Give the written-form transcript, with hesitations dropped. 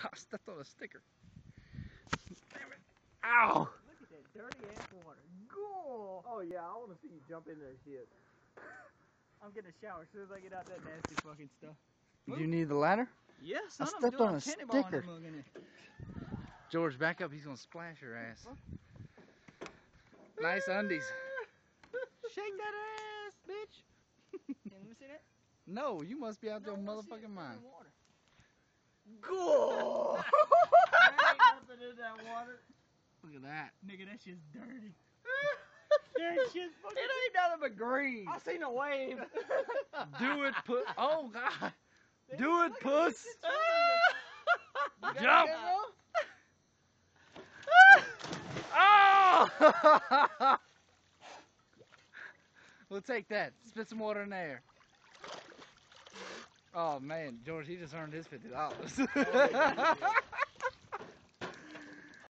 I stepped on a sticker. Damn it. Ow! Look at that dirty ass water. Go! Oh yeah, I want to see you jump in that shit. I'm getting a shower as soon as I get out that nasty fucking stuff. Do you need the ladder? Yes, I son, I'm stepped doing on a cannonball in that sticker. mug in it. George, back up. He's gonna splash your ass. Nice undies. Shake that ass, bitch. Let me see that. No, you must be out your I wanna see motherfucking it. mind. Water. Go! There ain't nothing in that water. Look at that. Nigga, that shit's dirty. That shit's fucking. It ain't nothing but green. I seen a wave. Do it, put. Oh God. Do it, puss. You got Jump. the camera? Oh! We'll take that. Spit some water in there. Oh man, George, he just earned his $50.